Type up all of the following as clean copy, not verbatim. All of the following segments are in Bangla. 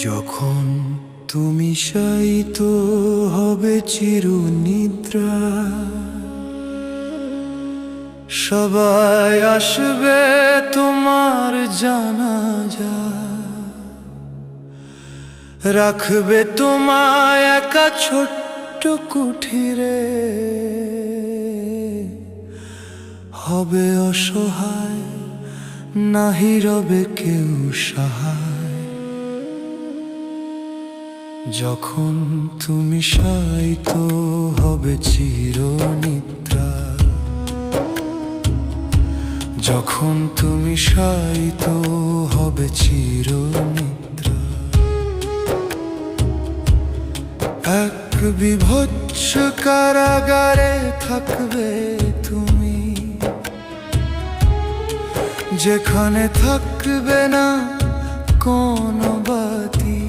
যখন তুমি শায়িত হবে চিরনিদ্রা, সবাই আসবে তোমার জানাজা, রাখবে তোমায় একা ছোট্ট কুঠিরে, হবে অসহায়, নাহি রবে কেউ সহায়। যখন তুমি শায়িত হবে চিরনিদ্রা, যখন তুমি শায়িত হবে চিরনিদ্রা, এক বিভৎস কারাগারে থাকবে তুমি, যেখানে থাকবে না কোনো বাতি,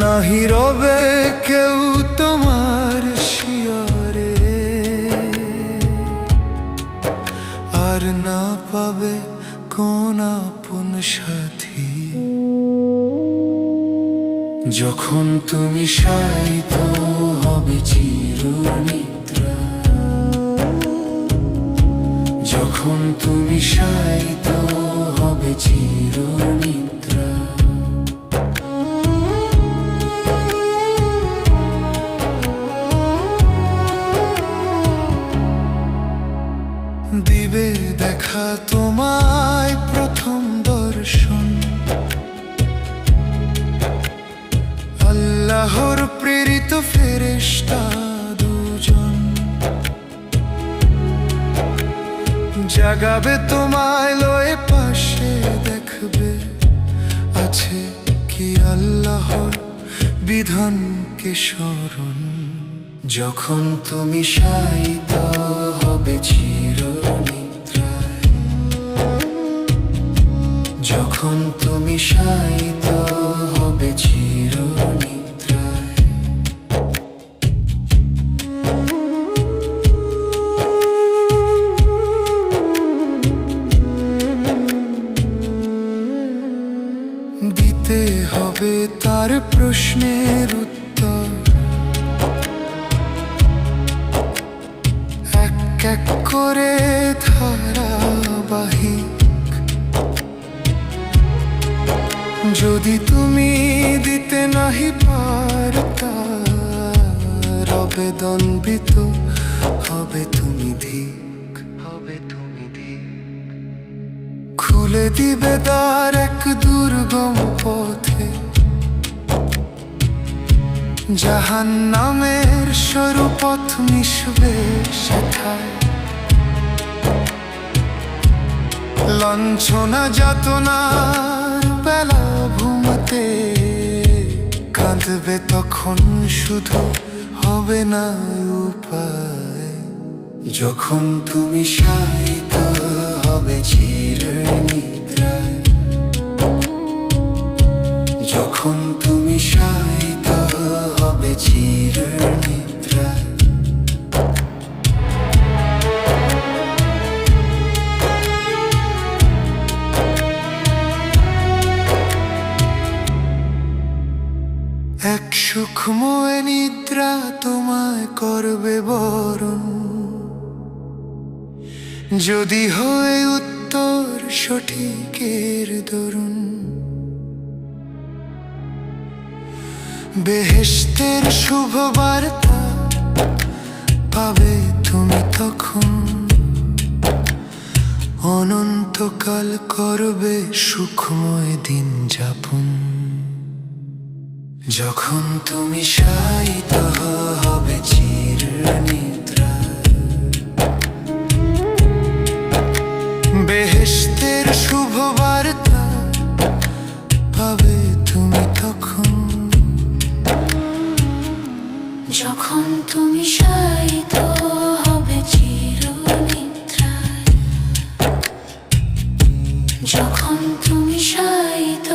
নাহি রবে কেউ তোমার শিয়রে, আর না পাবে কোন আপন সাথী। যখন তুমি শায়িত হবে চিরনিদ্রা, যখন তুমি শায়িত হবে চিরনিদ্রা, দিবে দেখা তোমায় প্রথম দর্শন, আল্লাহর প্রেরিত ফেরেশতা দুজন, জাগাবে তোমায় লয়ে পাশে, দেখবে আছে কি আল্লাহর বিধানকে স্মরণ। যখন তুমি শায়িত হবে চিরনিদ্রায়, যখন তুমি শায়িত হবে চিরনিদ্রায়, দিতে হবে তার প্রশ্নের উত্তর, এক এক করে ধারাবাহিক। যদি তুমি দিতে নাহি পারতা, রবে দণ্ডিত, হবে তুমি ধিক, হবে তুমি ধিক। খুলে দিবে দ্বার এক দুর্গম পথে, জাহান্নামের সরু পথ মিশবে সেথায়। লাঞ্ছনা যাতনার বেলা ঘুমাতে, কাঁদবে তখন শুধু, হবে না উপায়। যখন তুমি শায়িত হবে চিরনিদ্রায়, যখন তুমি শায়িত হবে চিরনিদ্রায়, এক সুখময় নিদ্রা তোমায় করবে বরণ, যদি হয় উত্তর সঠিকের দরুন। বেহেশতের শুভ বার্তা পাবে তুমি তখন, অনন্তকাল করবে সুখময় দিন যাপন। যখন তুমি শায়িত হবে চিরনিদ্রায়, বেহেশতের শুভ বার্তা পাবে তুমি তখন, যখন তুমি শায়িত হবে চিরনিদ্রায়, যখন তুমি শায়িত